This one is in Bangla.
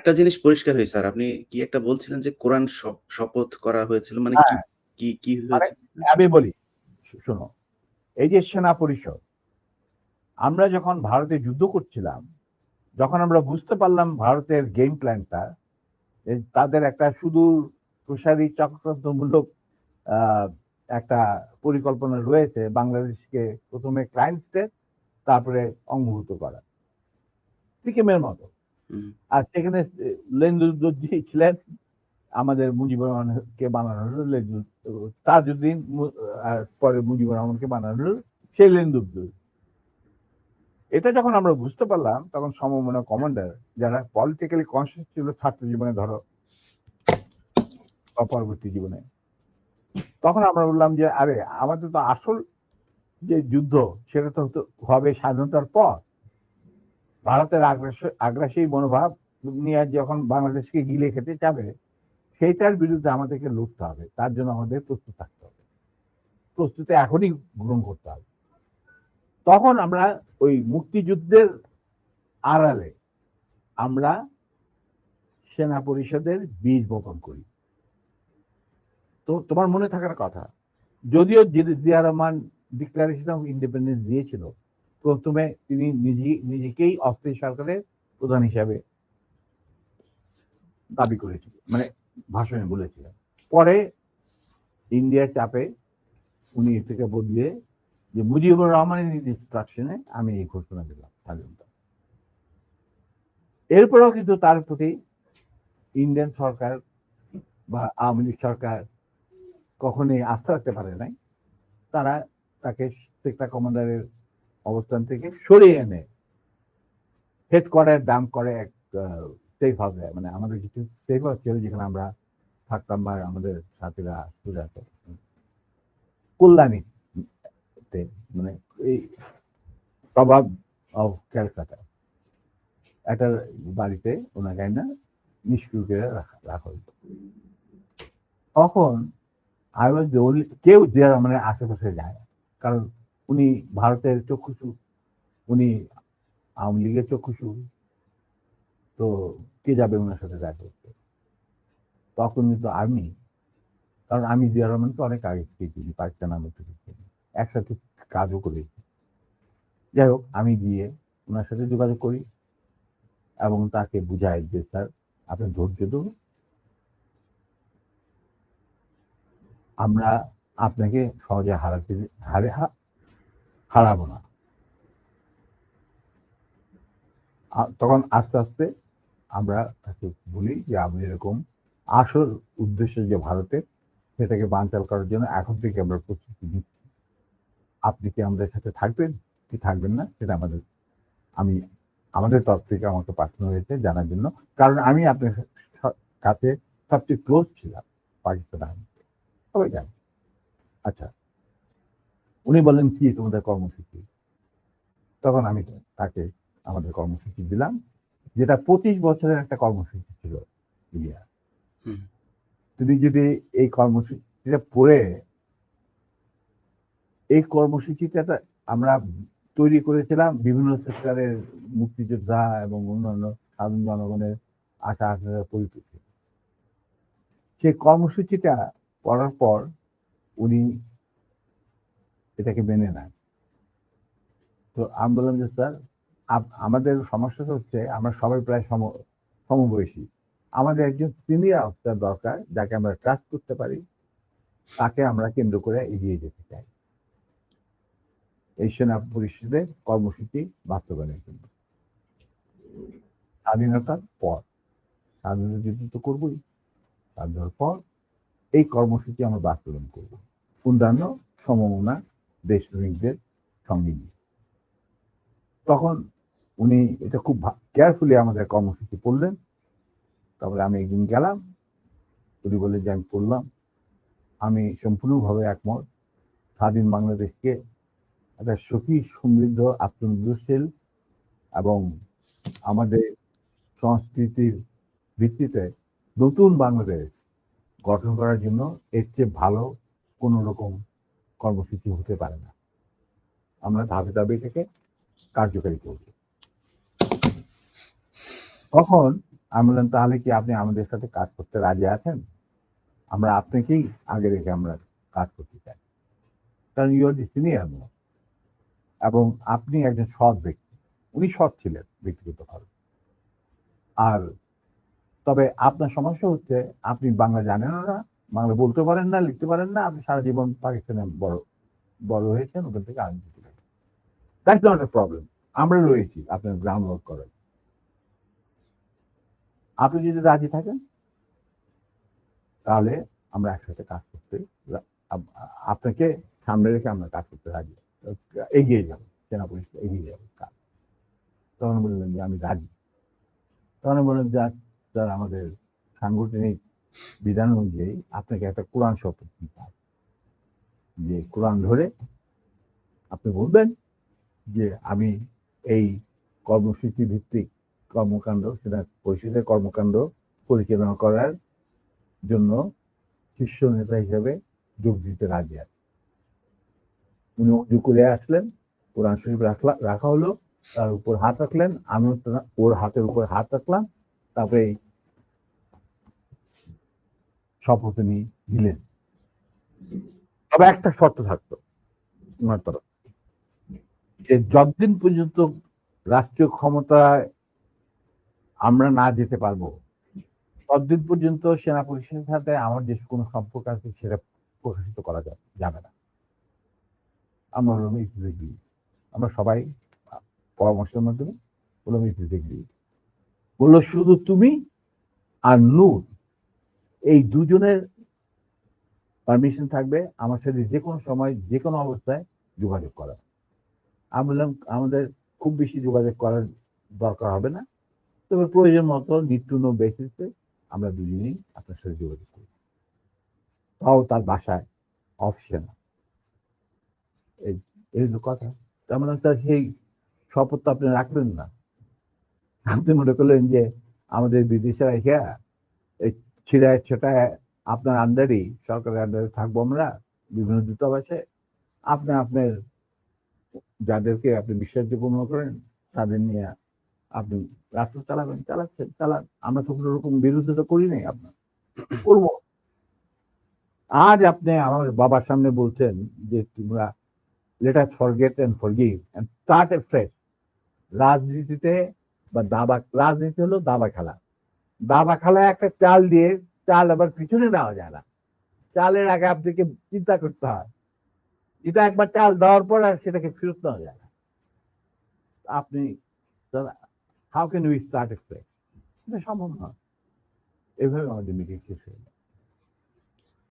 আরেকটা জিনিস পরিষ্কার হয়েছে স্যার। আপনি কি একটা বলছিলেন যে কোরআন শপথ করা হয়েছিল। মানে হ্যাঁ, কি মানে হয়েছিল? আমি বলি, শোনো, এই যে সেনা পরিষদ, আমরা যখন ভারতে যুদ্ধ করছিলাম, যখন আমরা বুঝতে পারলাম ভারতের গেম প্ল্যানটা, তাদের একটা সুদূর প্রসারী চক্রান্তমূলক আহ, একটা পরিকল্পনা রয়েছে বাংলাদেশকে প্রথমে ক্লায়েন্ট স্টেট, তারপরে অঙ্গভূত করা, সিকিমের মতো। হুম, আর সেখানে লেন্দুদ্দি ছিলেন, আমাদের মুজিবুর রহমানকে বানানো হলো তাজউদ্দিন, আর পরে মুজিবুর রহমানকে বানানো হলো সেই লেন্দুদ্দি। এটা যখন আমরা বুঝতে পারলাম, তখন সমমনা কমান্ডার যারা পলিটিক্যালি কনসিয়াস ছিল ছাত্র জীবনে ধরো বা পরবর্তী জীবনে, তখন আমরা বললাম যে আরে আমাদের তো আসল যে যুদ্ধ সেটা তো হবে স্বাধীনতার পর। ভারতের আগ্রাসী মনোভাব নিয়ে যখন বাংলাদেশকে গিলে খেতে যাবে, সেইটার বিরুদ্ধে আমাদেরকে লড়তে হবে। তার জন্য আমাদের প্রস্তুত থাকতে হবে, প্রস্তুতি এখনই গ্রহণ করতে হবে। তখন আমরা ওই মুক্তিযুদ্ধের আড়ালে আমরা সেনা পরিষদের বীজ বপন করি। তো তোমার মনে থাকার কথা, যদিও Zia Rahman declaration of independence দিয়েছিল, প্রথমে তিনি নিজেকেই অস্থায়ী সরকারের প্রধান হিসাবে দাবি করেছিলেন, মানে ভাষণে বলেছিলেন। পরে ইন্ডিয়ার চাপে উনি থেকে বদলে যে মুজিবুর রহমানের ইনস্ট্রাকশনে আমি এই ঘোষণা দিলাম স্বাধীনতা। এরপরেও কিন্তু তার প্রতি ইন্ডিয়ান সরকার বা আওয়ামী লীগ সরকার কখনোই আস্থা রাখতে পারে নাই। তারা তাকে সেক্টর কমান্ডারের অবস্থান থেকে সরিয়ে এনে হেডকোয়ার্টার দাম করে এক সেফ হাউসে, মানে আমাদের কিছু সেফ হাউস ছিল যেখানে আমরা থাকতাম, বা আমাদের সাথীরা সুজাত কল্যাণীতে, মানে এই প্রভাব অফ ক্যালকাটা একটা বাড়িতে ওনাকে না নিষ্ক্রিয় করে রাখা হতো। তখন আই ওয়াজ দ্য ওনলি, কেউ জিয়া রহমানের আশেপাশে যায় না, কারণ উনি ভারতের চক্ষুষু, উনি আওয়ামী লীগের চক্ষুষু, তো কে যাবে ওনার সাথে দেখা করতে? তখন কিন্তু আমি, কারণ আমি জিয়া রহমানকে অনেক আগে থেকে চিনি, পাকিস্তান আমল থেকে চিনি, একসাথে কাজও করেছি। যাই হোক, আমি গিয়ে ওনার সাথে যোগাযোগ করি এবং তাকে বুঝাই যে স্যার আপনি ধৈর্য ধরুন, আমরা আপনাকে সহজে হারাবো না। তখন আস্তে আস্তে আমরা তাকে বলি যে আমি এরকম আসল উদ্দেশ্য যে ভারতে, সেটাকে বানচাল করার জন্য এখন থেকে আমরা প্রস্তুতি নিচ্ছি। আপনি কি আমাদের সাথে থাকবেন কি থাকবেন না, সেটা আমাদের তরফ থেকে আমাকে পাঠানো হয়েছে জানার জন্য, কারণ আমি আপনার কাছে সবচেয়ে ক্লোজ ছিলাম পাকিস্তান আর্মিতে, সবাই জানে। আচ্ছা, উনি বললেন কি তোমাদের কর্মসূচি? তখন আমি তাকে আমাদের কর্মসূচি দিলাম, যেটা 25 বছরের একটা কর্মসূচি ছিল। ইলিয়া, তুমি যদি এই কর্মসূচিটা পড়ে, এই কর্মসূচিটা আমরা তৈরি করেছিলাম বিভিন্ন সেক্টরের মুক্তিযোদ্ধা এবং অন্যান্য সাধারণ জনগণের আশা আকাঙ্ক্ষার পরিপ্রেক্ষিতে। সেই কর্মসূচিটা পড়ার পর উনি এটাকে মেনে নেন। তো আমি বললাম যে স্যার, আমাদের সমস্যাটা হচ্ছে আমরা সবাই প্রায় সমবয়সী, আমাদের একজন সিনিয়র অফিসার দরকার যাকে আমরা ট্রাস্ট করতে পারি, তাকে আমরা কেন্দ্র করে এগিয়ে যেতে চাই এই সেনা পরিষদের কর্মসূচি বাস্তবায়নের জন্য। স্বাধীনতার পর, স্বাধীনতা যুদ্ধ তো করবোই, স্বাধীনতার পর এই কর্মসূচি আমরা বাস্তবায়ন করব অন্যান্য সমমনা দেশপ্রেমিকদের সঙ্গে নিয়ে। তখন উনি এটা খুব কেয়ারফুলি আমাদের কর্মসূচি পড়লেন। তারপরে আমি একদিন গেলাম, উনি বললেন যে আমি পড়লাম, আমি সম্পূর্ণভাবে একমত। স্বাধীন বাংলাদেশকে একটা সুখী, সমৃদ্ধ, আত্মনির্ভরশীল এবং আমাদের সংস্কৃতির ভিত্তিতে নতুন বাংলাদেশ গঠন করার জন্য এর চেয়ে ভালো কোনো রকম কর্মসূচি হতে পারে না। আমরা ধাপে ধাপে এটাকে কার্যকারী করব। তখন আমি বললাম, তাহলে কি আপনি আমাদের সাথে কাজ করতে রাজি আছেন? আমরা আপনাকেই আগে রেখে আমরা কাজ করতে চাই, কারণ you are the senior most, এবং আপনি একজন সৎ ব্যক্তি। উনি সৎ ছিলেন ব্যক্তিগতভাবে। আর তবে আপনার সমস্যা হচ্ছে আপনি বাংলা জানেন না, বাংলা বলতে পারেন না, লিখতে পারেন না, আপনি সারা জীবন পাকিস্তানে বড় বড় হয়েছেন, ওখান থেকে রাজনীতি করেন। That's not a problem. আমরা রয়েছি আপনার গ্রাউন্ড ওয়ার্ক করার। আপনি যদি রাজি থাকেন তাহলে আমরা একসাথে কাজ করতে আপনাকে সামনে রেখে আমরা কাজ করতে রাজি, এগিয়ে যাবো, সেনা পুলিশ এগিয়ে যাবো কাজ। তখন বললেন যে আমি রাজি। তখন বললেন যে স্যার, আমাদের সাংগঠনিক বিধান অনুযায়ী আপনাকে একটা কোরআন শপথ দিতে হবে, যে কোরআন ধরে আপনি বলবেন যে আমি এই কর্মসূচি ভিত্তিক কর্মকাণ্ড, সেটা পরিষদের কর্মকাণ্ড পরিচালনা করার জন্য শীর্ষ নেতা হিসেবে যোগ দিতে রাজি আছে। উনি উজু করে আসলেন, কোরআন শরীফ রাখা হলো, তার উপর হাত রাখলেন, আমি ওর হাতের উপর হাত রাখলাম, তারপরে শপথ উনি দিলেন। তবে একটা শর্ত থাকতো ওনার তরফ, যে যতদিন পর্যন্ত রাষ্ট্রীয় ক্ষমতায় আমরা না যেতে পারবো, ততদিন পর্যন্ত সেনা পুলিশের সাথে আমার যে কোনো সম্পর্ক আছে সেটা প্রকাশিত করা যাবে না। আমরা বললাম আমরা সবাই পরামর্শের মাধ্যমে বললাম বললো শুধু তুমি আর নূর, এই দুজনের পারমিশন থাকবে আমার সাথে যে কোনো সময় যে কোনো অবস্থায় যোগাযোগ করা। আমি বললাম আমাদের খুব বেশি যোগাযোগ করার দরকার হবে না, তবে প্রয়োজন মতো নিত্য বেসিসে আমরা দুজনেই আপনার সাথে যোগাযোগ করি, তাও তার বাসায় অফিসে না। এই কথা। তেমন একটা সেই শপথ তো আপনি রাখবেন না। আপনি মনে করলেন যে আমাদের বিদেশে রেখে এই ছিড়ায় ছেটায় আপনার আন্ডারই, সরকারের আন্ডারে থাকবো আমরা বিভিন্ন দূতাবাসে। আপনার যাদেরকে আপনি বিশ্বাসযোগ্য মনে করেন তাদের নিয়ে আপনি রাষ্ট্র চালান। আমরা তো কোনো রকম বিরোধিতা করি নাই, আপনার করবো। আজ আপনি আমার বাবার সামনে বলছেন যে তোমরা let us forget and forgive and start afresh. রাজনীতিতে বা রাজনীতি হলো দাবা খেলা। দাবা খেলায় একটা চাল দিয়ে চাল আবার পিছনে দেওয়া যায় না, চালের আগে আপনাকে চিন্তা করতে হয়। এটা একবার চাল দেওয়ার পর আর সেটাকে ফেরত দেওয়া যায় না। আপনি how can we start A fresh? এটা সম্ভব নয়। এভাবে আমাদের মিটিং শেষ হয়ে যায়।